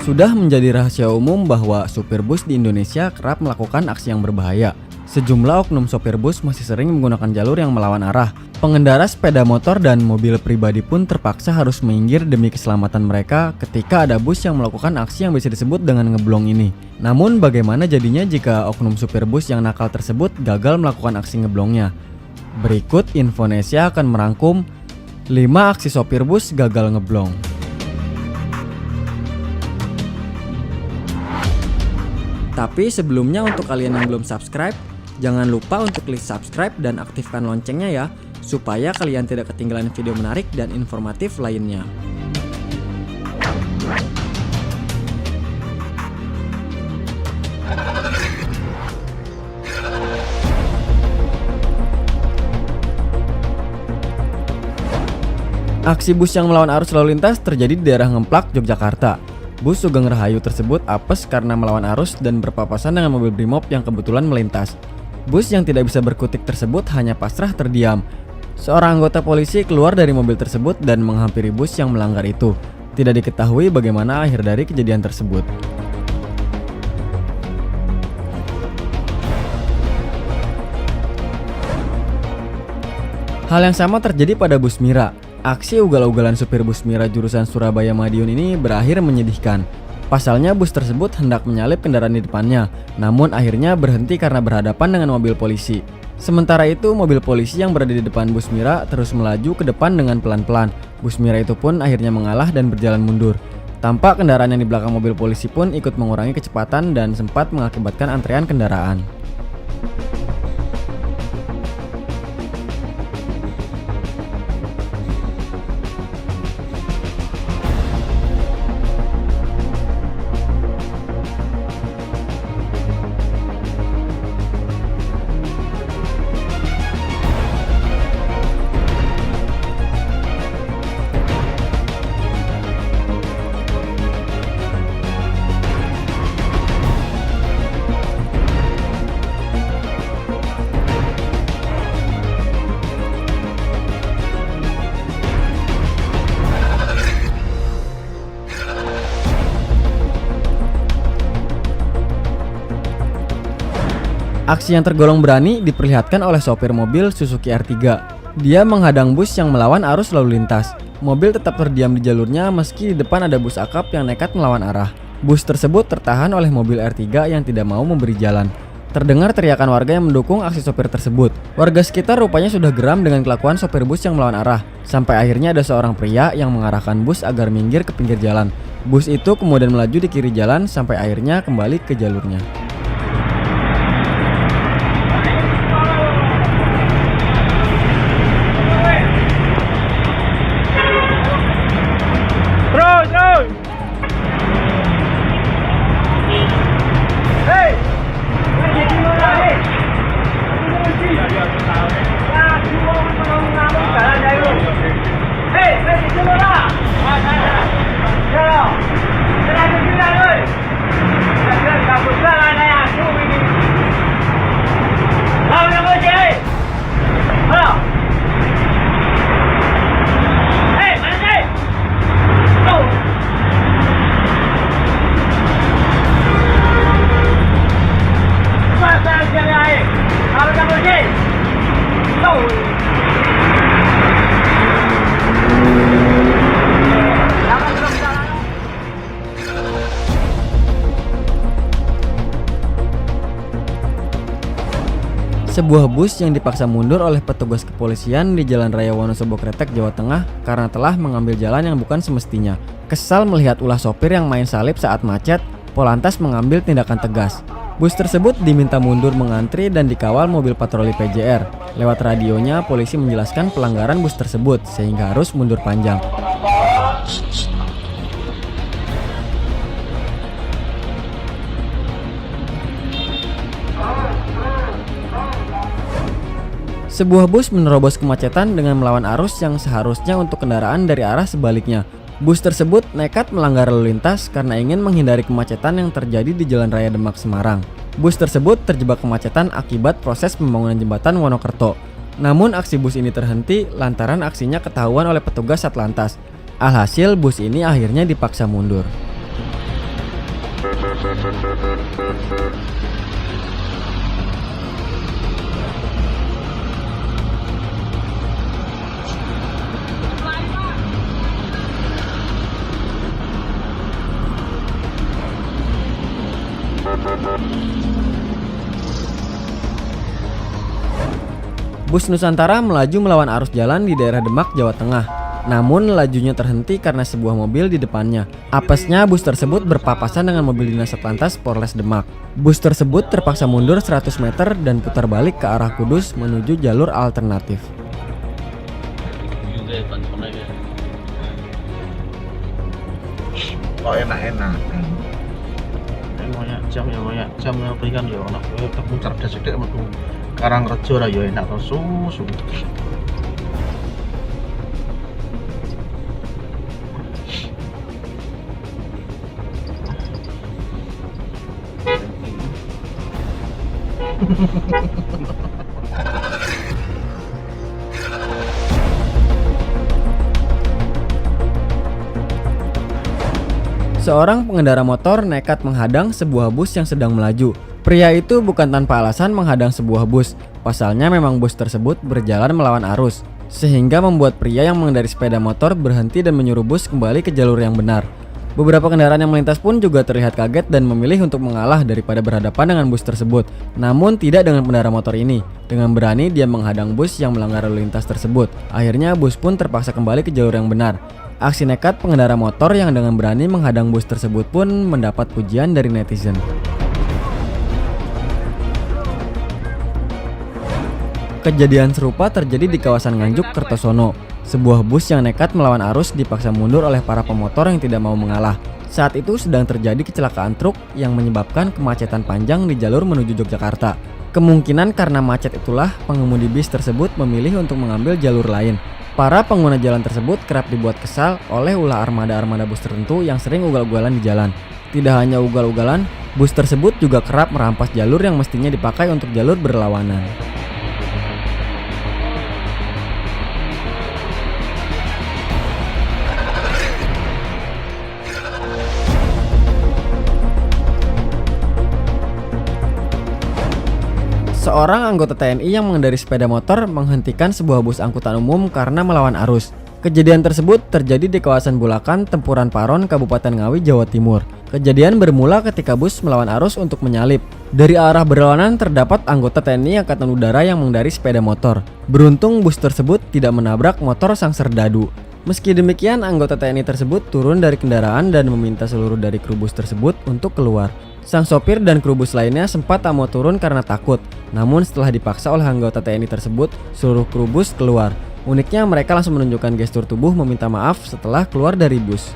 Sudah menjadi rahasia umum bahwa supir bus di Indonesia kerap melakukan aksi yang berbahaya. Sejumlah oknum sopir bus masih sering menggunakan jalur yang melawan arah. Pengendara sepeda motor dan mobil pribadi pun terpaksa harus minggir demi keselamatan mereka ketika ada bus yang melakukan aksi yang bisa disebut dengan ngeblong ini. Namun bagaimana jadinya jika oknum supir bus yang nakal tersebut gagal melakukan aksi ngeblongnya? Berikut Infonesia akan merangkum 5 aksi sopir bus gagal ngeblong. Tapi sebelumnya untuk kalian yang belum subscribe, jangan lupa untuk klik subscribe dan aktifkan loncengnya ya, supaya kalian tidak ketinggalan video menarik dan informatif lainnya. Aksi bus yang melawan arus lalu lintas terjadi di daerah Ngemplak, Yogyakarta. Bus Sugeng Rahayu tersebut apes karena melawan arus dan berpapasan dengan mobil Brimob yang kebetulan melintas. Bus yang tidak bisa berkutik tersebut hanya pasrah terdiam. Seorang anggota polisi keluar dari mobil tersebut dan menghampiri bus yang melanggar itu. Tidak diketahui bagaimana akhir dari kejadian tersebut. Hal yang sama terjadi pada bus Mira. Aksi ugal-ugalan supir bus Mira jurusan Surabaya Madiun ini berakhir menyedihkan. Pasalnya bus tersebut hendak menyalip kendaraan di depannya, namun akhirnya berhenti karena berhadapan dengan mobil polisi. Sementara itu mobil polisi yang berada di depan bus Mira terus melaju ke depan dengan pelan-pelan. Bus Mira itu pun akhirnya mengalah dan berjalan mundur. Tampak kendaraan yang di belakang mobil polisi pun ikut mengurangi kecepatan dan sempat mengakibatkan antrean kendaraan. Aksi yang tergolong berani diperlihatkan oleh sopir mobil Suzuki R3. Dia menghadang bus yang melawan arus lalu lintas. Mobil tetap terdiam di jalurnya meski di depan ada bus akap yang nekat melawan arah. Bus tersebut tertahan oleh mobil R3 yang tidak mau memberi jalan. Terdengar teriakan warga yang mendukung aksi sopir tersebut. Warga sekitar rupanya sudah geram dengan kelakuan sopir bus yang melawan arah. Sampai akhirnya ada seorang pria yang mengarahkan bus agar minggir ke pinggir jalan. Bus itu kemudian melaju di kiri jalan sampai akhirnya kembali ke jalurnya. Sebuah bus yang dipaksa mundur oleh petugas kepolisian di Jalan Raya Wonosobo Kretek, Jawa Tengah karena telah mengambil jalan yang bukan semestinya. Kesal melihat ulah sopir yang main salib saat macet, Polantas mengambil tindakan tegas. Bus tersebut diminta mundur mengantri dan dikawal mobil patroli PJR. Lewat radionya, polisi menjelaskan pelanggaran bus tersebut sehingga harus mundur panjang. Sebuah bus menerobos kemacetan dengan melawan arus yang seharusnya untuk kendaraan dari arah sebaliknya. Bus tersebut nekat melanggar lalu lintas karena ingin menghindari kemacetan yang terjadi di Jalan Raya Demak, Semarang. Bus tersebut terjebak kemacetan akibat proses pembangunan jembatan Wonokerto. Namun aksi bus ini terhenti lantaran aksinya ketahuan oleh petugas Satlantas. Alhasil bus ini akhirnya dipaksa mundur. Bus Nusantara melaju melawan arus jalan di daerah Demak, Jawa Tengah. Namun lajunya terhenti karena sebuah mobil di depannya. Apesnya bus tersebut berpapasan dengan mobil dinas Satlantas Polres Demak. Bus tersebut terpaksa mundur 100 meter dan putar balik ke arah Kudus menuju jalur alternatif. Oh enak-enak. Banyak jam ya berikan ya anak tepung cerdas sedek metu Karangrejo ra ya enak to susu. Seorang pengendara motor nekat menghadang sebuah bus yang sedang melaju. Pria itu bukan tanpa alasan menghadang sebuah bus. Pasalnya memang bus tersebut berjalan melawan arus, sehingga membuat pria yang mengendarai sepeda motor berhenti dan menyuruh bus kembali ke jalur yang benar. Beberapa kendaraan yang melintas pun juga terlihat kaget dan memilih untuk mengalah daripada berhadapan dengan bus tersebut. Namun tidak dengan pengendara motor ini. Dengan berani dia menghadang bus yang melanggar lalu lintas tersebut. Akhirnya bus pun terpaksa kembali ke jalur yang benar. Aksi nekat pengendara motor yang dengan berani menghadang bus tersebut pun mendapat pujian dari netizen. Kejadian serupa terjadi di kawasan Nganjuk, Kertosono. Sebuah bus yang nekat melawan arus dipaksa mundur oleh para pemotor yang tidak mau mengalah. Saat itu sedang terjadi kecelakaan truk yang menyebabkan kemacetan panjang di jalur menuju Yogyakarta. Kemungkinan karena macet itulah pengemudi bis tersebut memilih untuk mengambil jalur lain. Para pengguna jalan tersebut kerap dibuat kesal oleh ulah armada-armada bus tertentu yang sering ugal-ugalan di jalan. Tidak hanya ugal-ugalan, bus tersebut juga kerap merampas jalur yang mestinya dipakai untuk jalur berlawanan. Seorang anggota TNI yang mengendarai sepeda motor menghentikan sebuah bus angkutan umum karena melawan arus. Kejadian tersebut terjadi di kawasan Bulakan, Tempuran Paron, Kabupaten Ngawi, Jawa Timur. Kejadian bermula ketika bus melawan arus untuk menyalip. Dari arah berlawanan terdapat anggota TNI Angkatan Udara yang mengendarai sepeda motor. Beruntung bus tersebut tidak menabrak motor sang serdadu. Meski demikian, anggota TNI tersebut turun dari kendaraan dan meminta seluruh dari kru bus tersebut untuk keluar. Sang sopir dan kru bus lainnya sempat tak mau turun karena takut. Namun setelah dipaksa oleh anggota TNI tersebut, seluruh kru bus keluar. Uniknya mereka langsung menunjukkan gestur tubuh meminta maaf setelah keluar dari bus.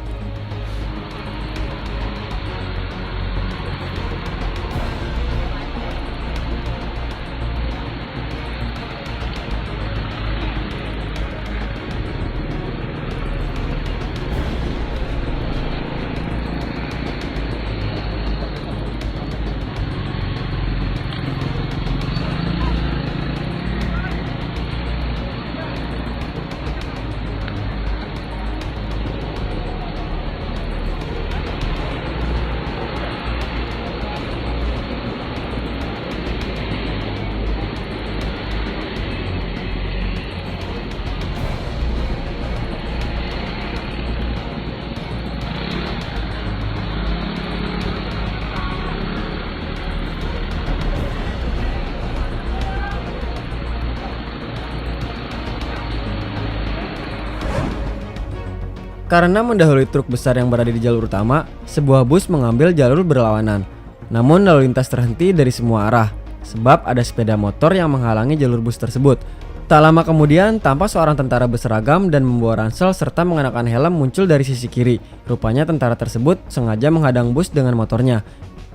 Karena mendahului truk besar yang berada di jalur utama, sebuah bus mengambil jalur berlawanan. Namun lalu lintas terhenti dari semua arah, sebab ada sepeda motor yang menghalangi jalur bus tersebut. Tak lama kemudian, tampak seorang tentara berseragam dan membawa ransel serta mengenakan helm muncul dari sisi kiri. Rupanya tentara tersebut sengaja menghadang bus dengan motornya.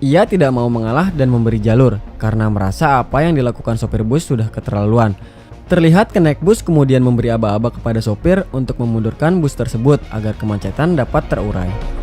Ia tidak mau mengalah dan memberi jalur, karena merasa apa yang dilakukan sopir bus sudah keterlaluan. Terlihat kenaik bus kemudian memberi aba-aba kepada sopir untuk memundurkan bus tersebut agar kemacetan dapat terurai.